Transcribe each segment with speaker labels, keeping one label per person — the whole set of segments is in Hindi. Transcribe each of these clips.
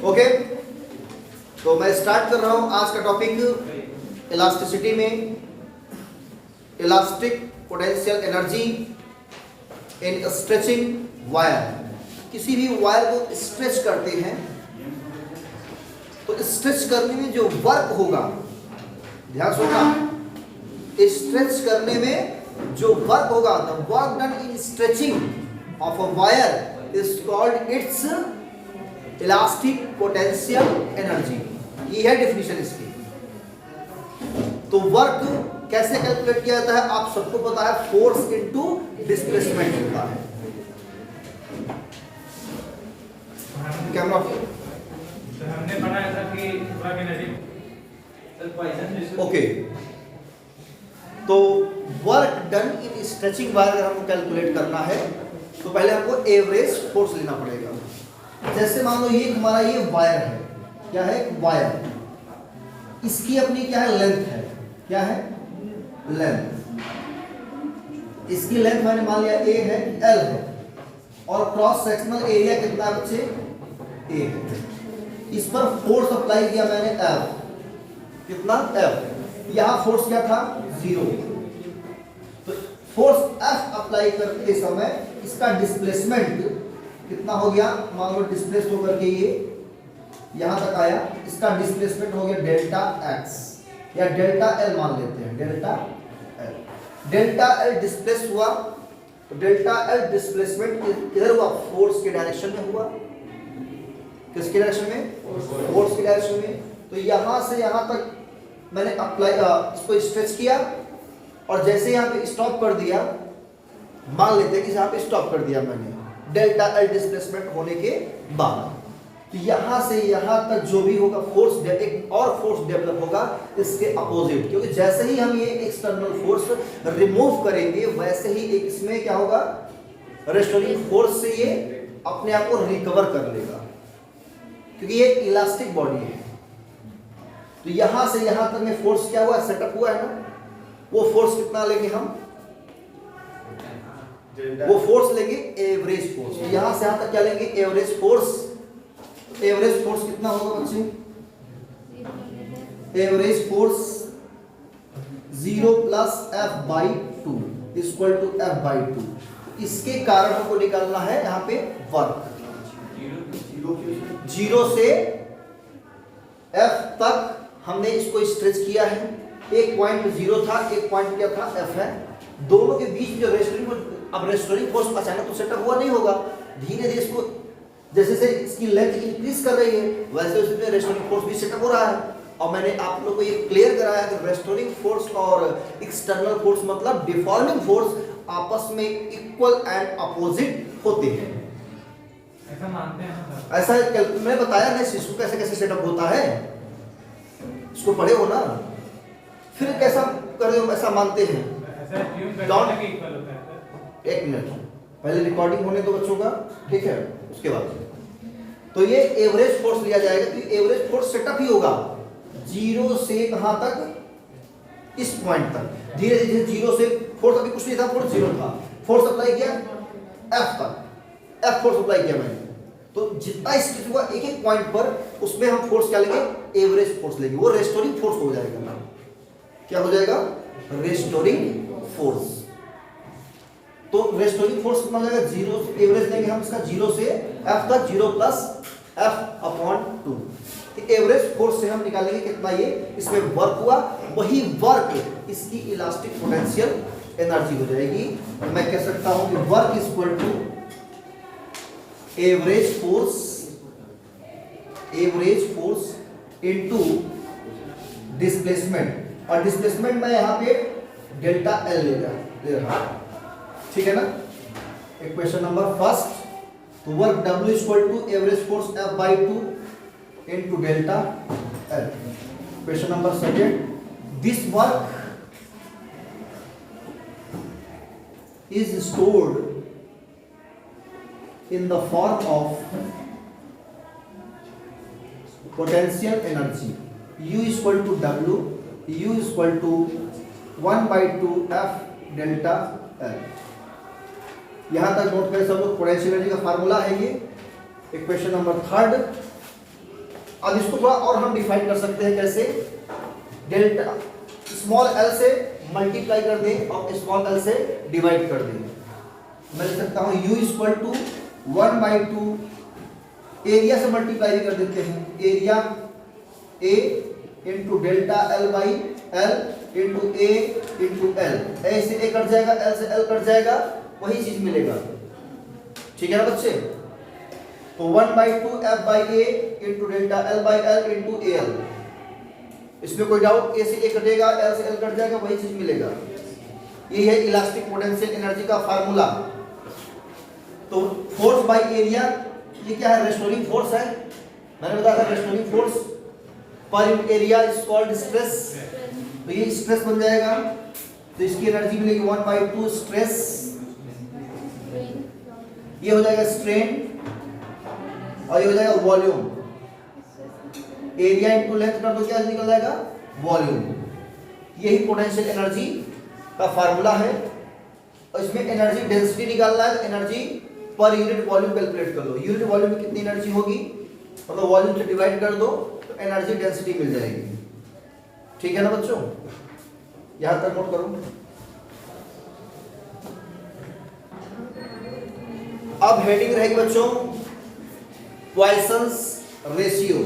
Speaker 1: ओके, तो मैं स्टार्ट कर रहा हूं आज का टॉपिक इलास्टिसिटी में elastic potential energy in stretching wire. किसी भी वायर को स्ट्रेच करते हैं तो स्ट्रेच करने में जो वर्क होगा, ध्यान सुनना, स्ट्रेच करने में जो वर्क होगा, the work done in stretching of a wire is called its elastic potential energy. ये है डेफिनेशन इसकी। तो वर्क कैसे कैलकुलेट किया जाता है आप सबको पता है, फोर्स इनटू डिस्प्लेसमेंट होता है। कैमरा
Speaker 2: हमने बनाया था कि वर्क एनर्जी
Speaker 1: ओके। तो work done in stretching wire अगर हमको कैलकुलेट करना है तो पहले हमको एवरेज फोर्स लेना पड़ेगा। जैसे मान लो ये हमारा ये वायर है, क्या है, वायर, इसकी अपनी क्या है, लेंथ है, क्या है, लेंथ। इसकी लेंथ मैंने मान लिया ए है, एल है, और क्रॉस सेक्शनल एरिया कितना है बच्चे, ए है। इस पर फोर्स अप्लाई किया मैंने एफ, कितना, एफ। यहां फोर्स क्या था, 0। तो फोर्स एफ अप्लाई करते समय इसका डिस्प्लेसमेंट कितना हो गया, मान लो डिस्प्लेस होकर के ये यहां तक आया, इसका डिस्प्लेसमेंट हो गया डेल्टा एक्स या डेल्टा एल मान लेते हैं, delta L. Delta L displace हुआ तो डेल्टा एल डिस्प्लेसमेंट किधर हुआ, फोर्स के डायरेक्शन में हुआ। किसके डायरेक्शन में, फोर्स के डायरेक्शन में। तो यहां से यहां तक मैंने अप्लाई इसको स्ट्रेच किया और जैसे यहां पे स्टॉप कर दिया, मान लेते हैं कि यहां पे स्टॉप कर दिया मैंने डेल्टा एल डिस्प्लेसमेंट होने के बाद, तो यहां से यहां तक जो भी होगा फोर्स, एक और फोर्स डेवलप होगा इसके अपोजिट, क्योंकि जैसे ही हम ये एक्सटर्नल फोर्स रिमूव करेंगे वैसे ही एक इसमें क्या होगा, रेस्टोरिंग फोर्स से ये अपने आप को रिकवर कर लेगा, क्योंकि ये इलास्टिक बॉडी है। तो यहां से यहां तक में फोर्स क्या हुआ, सेटअप हुआ है ना, वो फोर्स कितना लेंगे हम, वो फोर्स लेंगे एवरेज फोर्स। यहां से यहां तक क्या लेंगे, एवरेज फोर्स। एवरेज फोर्स कितना होगा बच्चे, average force 0 plus F by 2 equal to F by 2। इसके कारण हमको निकालना है यहाँ पे वर्क। 0 से एफ तक हमने इसको स्ट्रेच किया है। एक पॉइंट 0 था, एक पॉइंट क्या था, एफ है। दोनों के बीच जो रेस्टोरिंग, अब रेस्टोरिंग फोर्स अचानक तो सेटअप हुआ नहीं होगा, धीरे धीरे इसको जैसे से इसकी लेंथ इंक्रीज कर रही है वैसे उसमें रेस्टोरिंग फोर्स भी सेटअप हो रहा है। और मैंने आप लोगों को ये क्लियर कराया कि रेस्टोरिंग फोर्स और एक्सटर्नल फोर्स मतलब डिफॉर्मिंग फोर्स आपस में इक्वल एंड अपोजिट होते हैं।
Speaker 2: ऐसा मानते हैं,
Speaker 1: ऐसा मैंने बताया ना इसको कैसे कैसे सेटअप होता है, इसको पढ़े हो ना, फिर कैसा कर रहे हो, ऐसा मानते हैं। एक मिनट पहले रिकॉर्डिंग होने दो बच्चों का, ठीक है, उसके बाद तो ये एवरेज फोर्स लिया जाएगा। तो एवरेज फोर्स सेटअप ही होगा 0 से कहां तक, इस पॉइंट तक। धीरे धीरे 0 से फोर्स, अभी कुछ नहीं था, फोर्स 0 था, फोर्स अप्लाई किया एफ तक, एफ फोर्स अप्लाई किया मैंने, तो जितना स्ट्रेच हुआ एक एक पॉइंट पर उसमें हम फोर्स क्या लेंगे, एवरेज फोर्स लेंगे। वो रेस्टोरिंग फोर्स हो जाएगा। क्या हो जाएगा, रेस्टोरिंग फोर्स। तो रेस्टोरिंग फोर्स कितना हो जाएगा, 0 एवरेज लेंगे हम इसका 0 से एफ तक, 0 plus F upon 2। Average force से हम निकालेंगे कितना ये इसमें वर्क हुआ, वही वर्क इसकी इलास्टिक पोटेंशियल एनर्जी हो जाएगी। तो मैं कह सकता हूं कि work is equal to average force into displacement, और डिस्प्लेसमेंट मैं यहां पे डेल्टा एल ले रहा हूं, ठीक है ना। इक्वेशन नंबर फर्स्ट, तो work W equal to average force F by 2 into delta L. Question number second, this work is stored in the form of potential energy U equal to W, U equal to 1 by 2 F delta L। यहाँ तक नोट करें सब लोग, पोटेंशियल एनर्जी का फार्मूला है ये। इक्वेशन नंबर थर्ड, अब इसको थोड़ा और हम डिफाइन कर सकते हैं कैसे, डेल्टा स्मॉल एल से मल्टीप्लाई कर दें और स्मॉल एल से डिवाइड कर दें। मैं लिख सकता हूं u इक्वल टू 1/2 एरिया से मल्टीप्लाई भी कर देते हैं, area a into delta L by L into A into L, A से ए कट जाएगा, एल से एल कट जाएगा, वही चीज मिलेगा। ठीक है ना बच्चे? तो 1/2 f by A into delta L by L into A L, इसमें कोई डाउट? ए से ए कटेगा, एल से एल कट जाएगा, वही चीज मिलेगा। ये है इलास्टिक पोटेंशियल एनर्जी का फार्मूला। तो फोर्स बाय एरिया, ये क्या है? रेस्टोरिंग फोर्स है। मैंने बताया था restoring force per unit area is called stress, तो ये स्ट्रेस बन जाएगा। तो इसकी एनर्जी मिलेगी 1/2 स्ट्रेस, ये हो जाएगा स्ट्रेन, और ये हो जाएगा वॉल्यूम। एरिया इनटू लेंथ कर दो, क्या निकल जाएगा? वॉल्यूम। यही पोटेंशियल एनर्जी का फार्मूला है। और इसमें एनर्जी डेंसिटी निकालना है, तो energy per unit volume calculate कर लो। यूनिट वॉल्यूम में कितनी एनर्जी होगी, मतलब वॉल्यूम से डिवाइड कर दो तो एनर्जी डेंसिटी मिल जाएगी। ठीक है ना बच्चों? यहां तक नोट करो। अब हेडिंग रहेगी बच्चों पॉइसन्स रेशियो।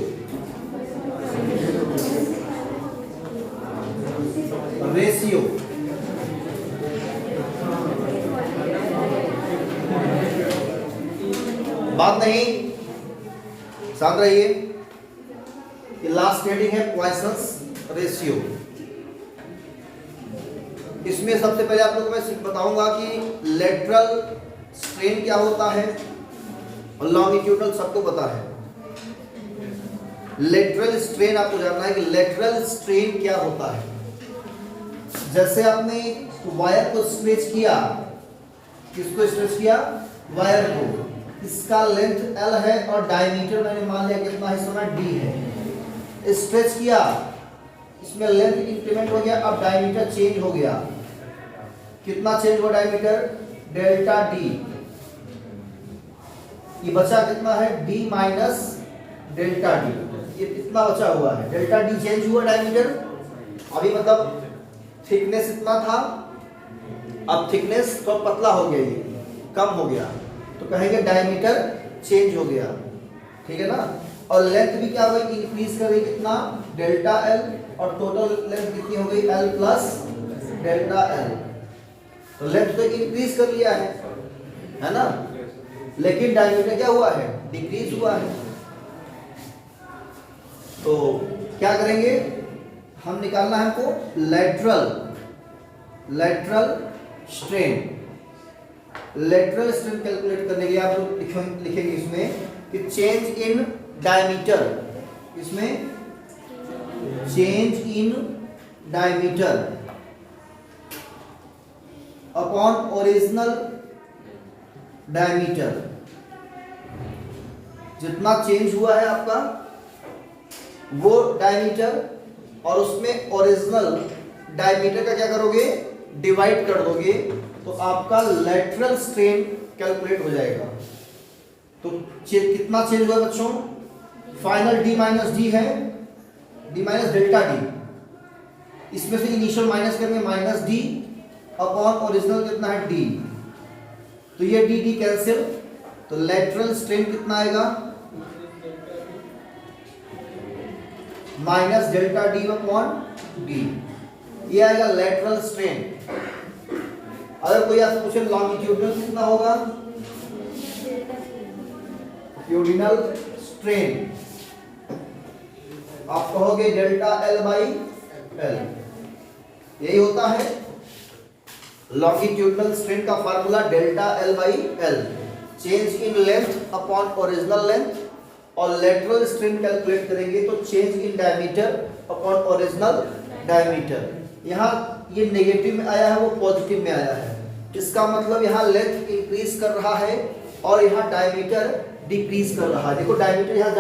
Speaker 1: रेशियो बात नहीं, शांत रहिए। ये लास्ट हेडिंग है पॉइसन्स रेशियो। इसमें सबसे पहले आप लोगों को मैं बताऊंगा कि लेटरल स्ट्रेन क्या होता है और लॉन्गिट्यूडनल सबको पता है। लेटरल स्ट्रेन आपको जानना है कि लेटरल स्ट्रेन क्या होता है। जैसे आपने वायर को स्ट्रेच किया, किसको स्ट्रेच किया? वायर को। इसका लेंथ L है और डायमीटर मैंने मान लिया कितना हिस्सा में D है। स्ट्रेच किया, इसमें लेंथ इंक्रीमेंट हो गया, अब डायमीटर चेंज हो गया। कितना चेंज हुआ डायमीटर? Delta D। ये बचा कितना है? D minus delta D। ये कितना बचा हुआ है? डेल्टा D चेंज हुआ डायमीटर। अभी मतलब थिकनेस इतना था, अब थिकनेस तो पतला हो गया, ये कम हो गया, तो कहेंगे डायमीटर चेंज हो गया। ठीक है ना? और लेंथ भी क्या हो गई? इंक्रीज कर गई, कितना? डेल्टा L, और टोटल लेंथ कितनी हो गई? L plus delta L। तो लेंथ तो इंक्रीज कर लिया है ना? लेकिन डायमीटर क्या हुआ है? डिक्रीज हुआ है। तो क्या करेंगे हम? निकालना है हमको lateral strain. Lateral strain calculate करने के लिए आप लोग लिखेंगे इसमें कि चेंज इन डायमीटर, इसमें change in diameter upon original diameter. जितना चेंज हुआ है आपका वो डायमीटर, और उसमें ओरिजिनल डायमीटर का क्या करोगे? डिवाइड कर दोगे, तो आपका लेटरल स्ट्रेन कैलकुलेट हो जाएगा। तो कितना चेंज हुआ बच्चों? फाइनल D माइनस D है, D माइनस डेल्टा D। इसमें से इनिशियल माइनस करेंगे, माइनस D अपॉन ओरिजिनल कितना है? D। तो ये D कैंसिल, तो लेटरल स्ट्रेन कितना आएगा? Minus delta D upon D। ये आएगा लेटरल स्ट्रेन। अगर कोई आपसे पूछे लॉन्गिट्यूडनल कितना होगा? ट्यूडिनल स्ट्रेन आप कहोगे डेल्टा L बाई L। यही होता है लॉन्गिट्यूडनल स्ट्रेन का formula, delta L by L। Change in length upon original length. और लेटरल स्ट्रेन कैलकुलेट करेंगे तो change in diameter upon original diameter. यहाँ ये नेगेटिव में आया है, वो पॉजिटिव में आया है। इसका मतलब यहाँ लेंथ इंक्रीज कर रहा है और यहाँ डायमीटर डिक्रीज कर रहा है। देखो डायमीटर यहाँ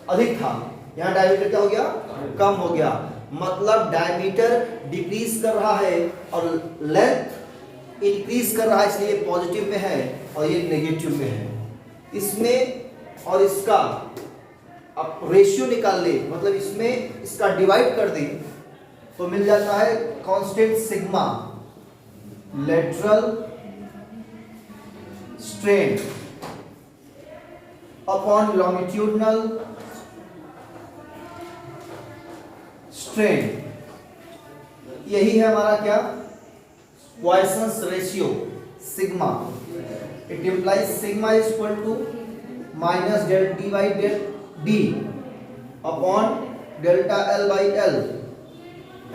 Speaker 1: अधिक था, यहाँ डायमीटर क्या हो गया? कम हो गया। मतलब डायमीटर डिक्रीज कर रहा है और लेंथ इंक्रीज कर रहा है, इसलिए ये पॉजिटिव में है और ये नेगेटिव में है। इसमें और इसका अब रेशियो निकाल ले, मतलब इसमें इसका डिवाइड कर दें तो मिल जाता है constant sigma lateral strain upon longitudinal strain. यही है हमारा क्या, Poisson's ratio sigma. It implies sigma is equal to minus del D by del D upon delta L by L.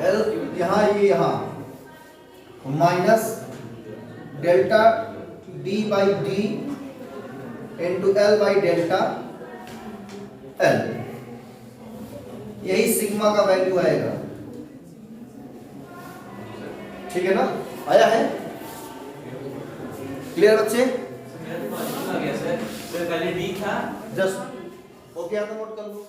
Speaker 1: L यहाँ, ये यहाँ, minus delta D by D into L by delta L. यही सिग्मा का वैल्यू आएगा, ठीक है ना, आया है? क्लियर बच्चे?
Speaker 2: मेरा तो मालूम आ गया सर, पहले डी था।
Speaker 1: जस्ट ओके, आता नोट कर लो।